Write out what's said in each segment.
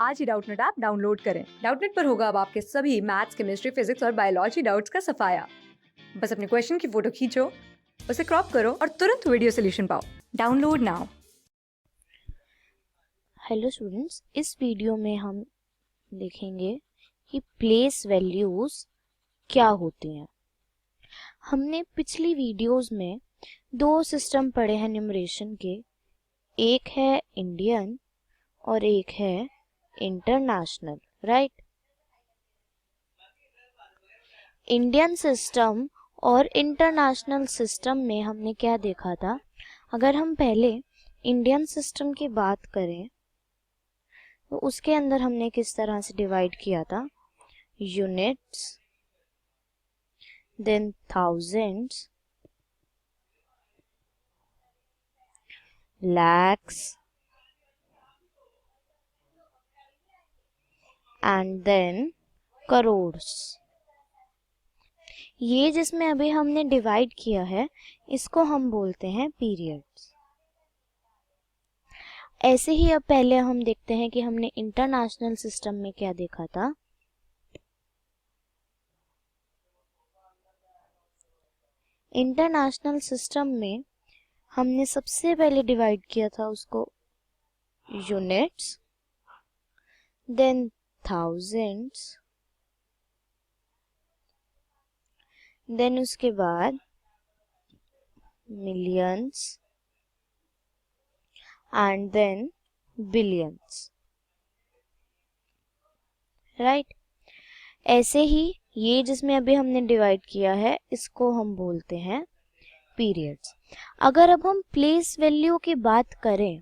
आज ही Doubtnut app download करें। Doubtnut पर होगा अब आपके सभी मैथ्स, केमिस्ट्री, फिजिक्स और बायोलॉजी डाउट्स का सफाया। बस अपने क्वेश्चन की फोटो खींचो, उसे क्रॉप करो और तुरंत वीडियो सोल्यूशन पाओ। Download now. हेलो स्टूडेंट्स, इस वीडियो में हम देखेंगे कि प्लेस वैल्यूज क्या होती हैं। हमने पिछली वीडियोस में दो सिस्टम पढ़े हैं न्यूमरेशन के, एक है इंडियन और एक है इंटरनेशनल, राइट। इंडियन सिस्टम और इंटरनेशनल सिस्टम में हमने क्या देखा था। अगर हम पहले इंडियन सिस्टम की बात करें तो उसके अंदर हमने किस तरह से डिवाइड किया था, units, then thousands, lakhs, and then crores। ये जिसमें अभी हमने डिवाइड किया है इसको हम बोलते हैं पीरियड्स। ऐसे ही अब पहले हम देखते हैं कि हमने इंटरनेशनल सिस्टम में क्या देखा था। इंटरनेशनल सिस्टम में हमने सबसे पहले डिवाइड किया था उसको यूनिट्स, देन थाउजेंड्स, देन उसके बाद millions and then billions, right. ऐसे ही ये जिसमें अभी हमने डिवाइड किया है इसको हम बोलते हैं पीरियड्स। अगर अब हम प्लेस वैल्यू की बात करें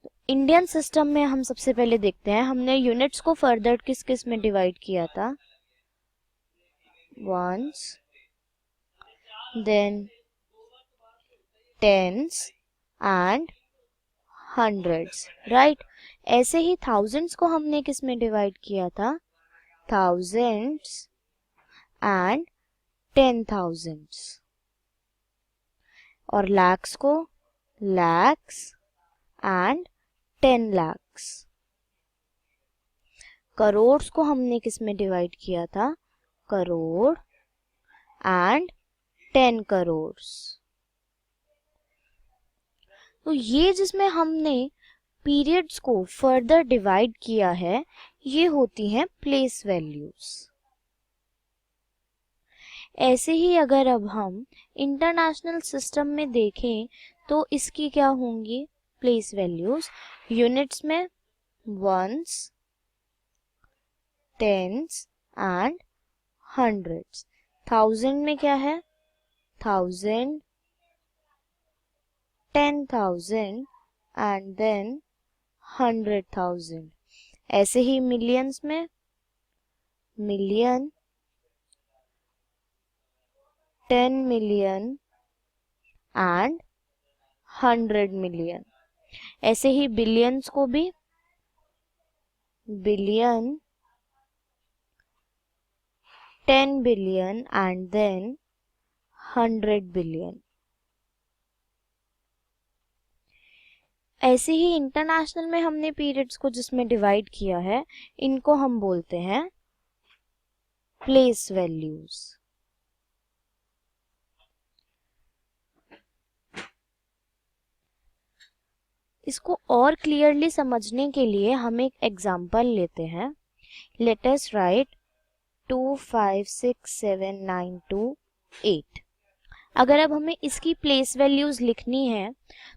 तो इंडियन सिस्टम में हम सबसे पहले देखते हैं हमने यूनिट्स को फर्दर किस किस में डिवाइड किया था, ones, then tens and hundreds, right. ऐसे ही थाउजेंड्स को हमने किस में डिवाइड किया था, thousands and 10,000s। और lakhs को lakhs and 10 lakhs। करोड़ को हमने किस में डिवाइड किया था, करोड़ and 10 crores। तो ये जिसमें हमने पीरियड्स को फर्दर डिवाइड किया है ये होती हैं प्लेस वैल्यूज। ऐसे ही अगर अब हम इंटरनेशनल सिस्टम में देखें तो इसकी क्या होंगी प्लेस वैल्यूज। यूनिट्स में ones, tens and hundreds. Thousand में क्या है, थाउजेंड, 10,000 एंड देन 100,000। ऐसे ही मिलियंस में मिलियन, 10 million एंड 100 million। ऐसे ही बिलियंस को भी billion, 10 billion and then 100 billion। ऐसे ही इंटरनेशनल में हमने पीरियड्स को जिसमें डिवाइड किया है इनको हम बोलते हैं प्लेस वैल्यूज। इसको और क्लियरली समझने के लिए हम एक एग्जांपल लेते हैं। Late us right 2, 5, 6, 7, 9, 2, 8। अगर अब हमें इसकी प्लेस वैल्यूज लिखनी है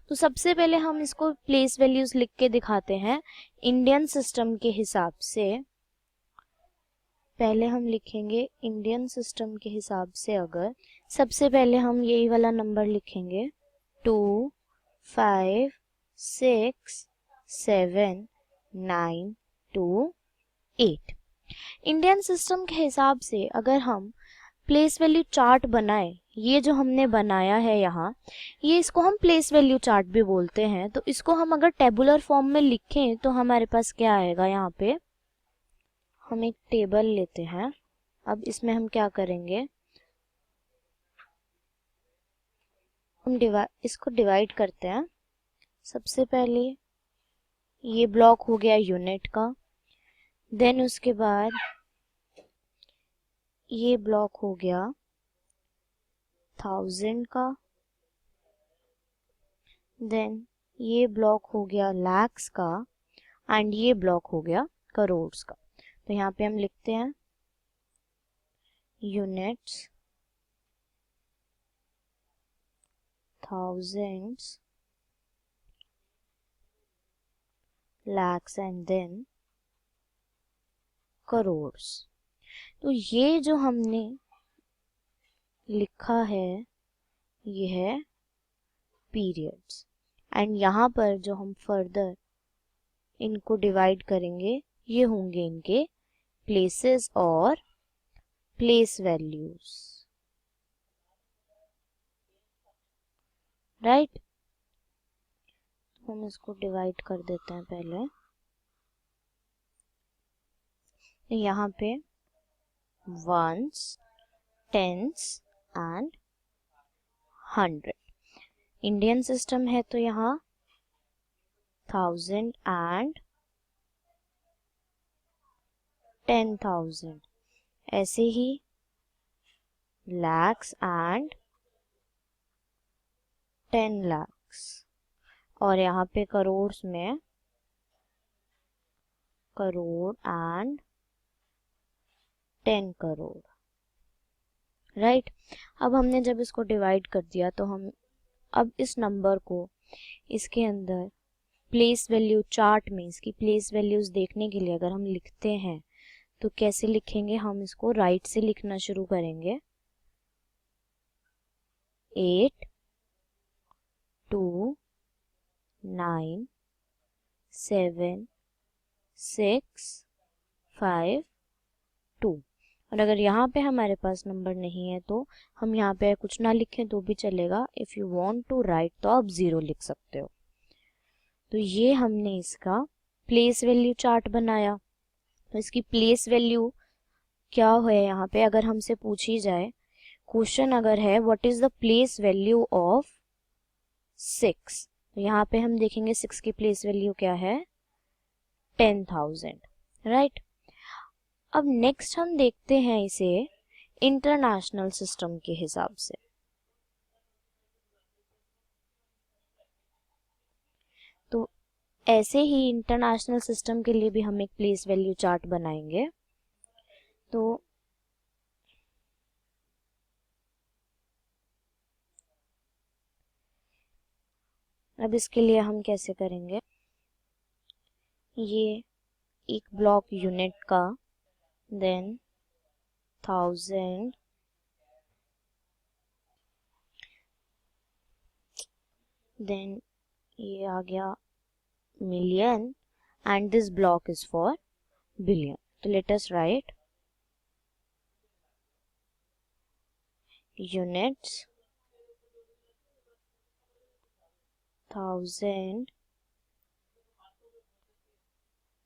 तो सबसे पहले हम इसको प्लेस वैल्यूज लिख के दिखाते हैं इंडियन सिस्टम के हिसाब से। पहले हम लिखेंगे इंडियन सिस्टम के हिसाब से। अगर सबसे पहले हम यही वाला नंबर लिखेंगे 2, 5, 6, 7, 9, 2, 8। इंडियन सिस्टम के हिसाब से अगर हम प्लेस वैल्यू चार्ट बनाए, ये जो हमने बनाया है यहाँ, ये इसको हम प्लेस वैल्यू चार्ट भी बोलते हैं। तो इसको हम अगर टेबुलर फॉर्म में लिखें तो हमारे पास क्या आएगा, यहाँ पे हम एक टेबल लेते हैं। अब इसमें हम क्या करेंगे, हम इसको डिवाइड करते हैं। सबसे पहले ये ब्लॉक हो गया यूनिट का, देन उसके बाद ये ब्लॉक हो गया 1000 का, देन ये ब्लॉक हो गया lakhs का, एंड ये ब्लॉक हो गया करोड़ का। तो यहाँ पे हम लिखते हैं units, thousands, lakhs and then crore. तो ये जो हमने लिखा है ये है पीरियड्स, एंड यहाँ पर जो हम फर्दर इनको डिवाइड करेंगे ये होंगे इनके प्लेसेस और प्लेस वैल्यूज, राइट। हम इसको डिवाइड कर देते हैं पहले। यहाँ पे once, tens and 100। Indian system है तो यहाँ 1000 एंड 10,000, ऐसे ही lakhs एंड 10 lakhs, और यहाँ पे करोड़ में करोड़ एंड 10 करोड़, राइट। अब हमने जब इसको डिवाइड कर दिया तो हम अब इस नंबर को इसके अंदर प्लेस वैल्यू चार्ट में इसकी प्लेस वैल्यूज देखने के लिए अगर हम लिखते हैं तो कैसे लिखेंगे, हम इसको राइट से लिखना शुरू करेंगे। 8 2 9 7 6 5 2, और अगर यहाँ पे हमारे पास नंबर नहीं है तो हम यहाँ पे कुछ ना लिखें तो भी चलेगा। If you want to write तो आप 0 लिख सकते हो। तो ये हमने इसका प्लेस वैल्यू चार्ट बनाया। तो इसकी प्लेस वैल्यू क्या है, यहाँ पे अगर हमसे पूछी जाए क्वेश्चन अगर है what is the place value of 6, तो यहाँ पे हम देखेंगे 6 की प्लेस वैल्यू क्या है 10,000, राइट। अब नेक्स्ट हम देखते हैं इसे इंटरनेशनल सिस्टम के हिसाब से। तो ऐसे ही इंटरनेशनल सिस्टम के लिए भी हम एक प्लेस वैल्यू चार्ट बनाएंगे। तो अब इसके लिए हम कैसे करेंगे, ये एक ब्लॉक यूनिट का, देन 1000, देन ये आ गया million, and this block is for billion. तो let us write units, 1000,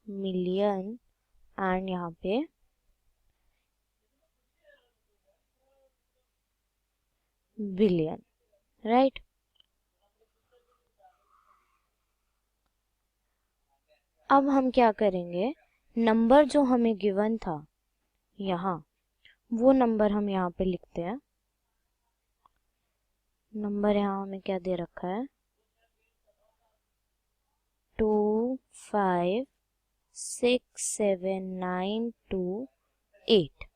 million, and यहाँ पे बिलियन, राइट। अब हम क्या करेंगे, नंबर जो हमें गिवन था यहाँ वो नंबर हम यहाँ पे लिखते हैं। नंबर यहाँ हमें क्या दे रखा है 2 5 6 7 9 2 8।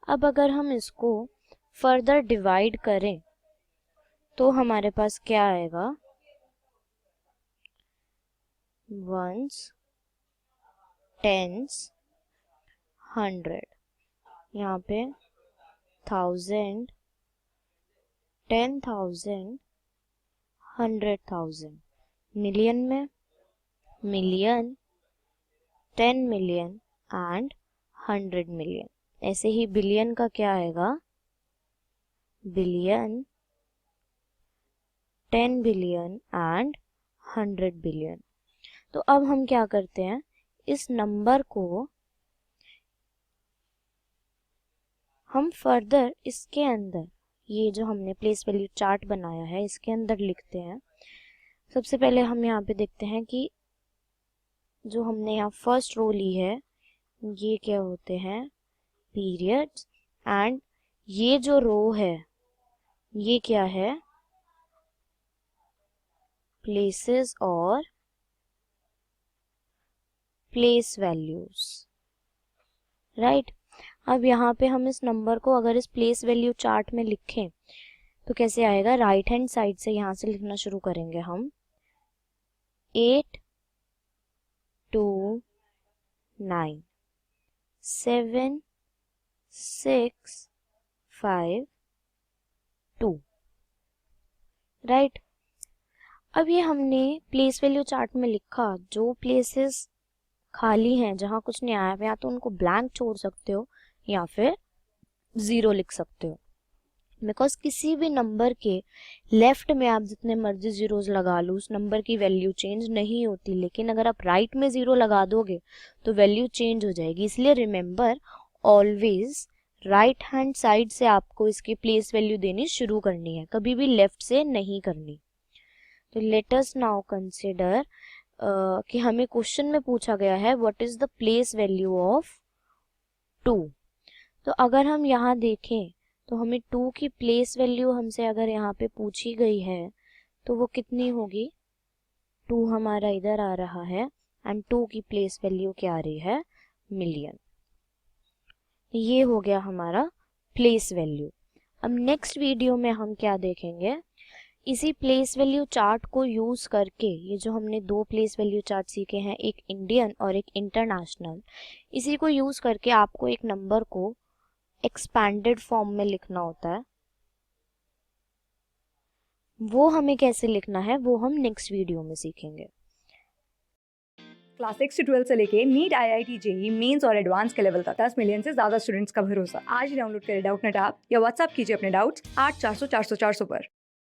अब अगर हम इसको फर्दर डिवाइड करें तो हमारे पास क्या आएगा, वंस, टेंस, 100, यहाँ पे 1000, 10,000, 100,000, मिलियन में मिलियन, 10 मिलियन एंड 100 मिलियन। ऐसे ही बिलियन का क्या आएगा, बिलियन, 10 बिलियन एंड 100 बिलियन। तो अब हम क्या करते हैं, इस नंबर को हम फर्दर इसके अंदर ये जो हमने प्लेस वैल्यू चार्ट बनाया है इसके अंदर लिखते हैं। सबसे पहले हम यहाँ पे देखते हैं कि जो हमने यहाँ फर्स्ट रो ली है ये क्या होते हैं, पीरियड्स, एंड ये जो रो है ये क्या है, प्लेसेस और प्लेस वैल्यूज, राइट। अब यहाँ पे हम इस नंबर को अगर इस प्लेस वैल्यू चार्ट में लिखें तो कैसे आएगा, राइट हैंड साइड से यहाँ से लिखना शुरू करेंगे हम, 8 2 9 7 6 5 2, राइट। अब ये हमने प्लेस वैल्यू चार्ट में लिखा, जो प्लेसेस खाली हैं जहां कुछ नहीं आया, या तो उनको ब्लैंक छोड़ सकते हो या फिर 0 लिख सकते हो, बिकॉज किसी भी नंबर के लेफ्ट में आप जितने मर्जी जीरोस लगा लो उस नंबर की वैल्यू चेंज नहीं होती, लेकिन अगर आप राइट में 0 लगा दोगे तो वैल्यू चेंज हो जाएगी। इसलिए remember, always right hand side से आपको इसकी प्लेस वैल्यू देनी शुरू करनी है, कभी भी लेफ्ट से नहीं करनी। तो लेट अस नाउ कंसिडर कि हमें क्वेश्चन में पूछा गया है what is the place value of 2। तो अगर हम यहाँ देखें तो हमें 2 की प्लेस वैल्यू हमसे अगर यहाँ पे पूछी गई है तो वो कितनी होगी, 2 हमारा इधर आ रहा है एंड 2 की प्लेस वैल्यू क्या आ रही है, मिलियन। ये हो गया हमारा प्लेस वैल्यू। अब नेक्स्ट वीडियो में हम क्या देखेंगे, इसी प्लेस वैल्यू चार्ट को यूज करके, ये जो हमने 2 प्लेस वैल्यू चार्ट सीखे हैं, एक इंडियन और एक इंटरनेशनल, इसी को यूज करके आपको एक नंबर को एक्सपैंडेड फॉर्म में लिखना होता है। वो हमें कैसे लिखना है वो हम नेक्स्ट वीडियो में सीखेंगे। क्लास 6 से 12 से लेके नीट, IIT, जेई मेंस और एडवांस के लेवल तक 10 मिलियन से ज्यादा स्टूडेंट्स का भरोसा। आज ही डाउनलोड करें डाउटनेट ऐप या व्हाट्सएप कीजिए अपने डाउट्स 8400 400 400 पर।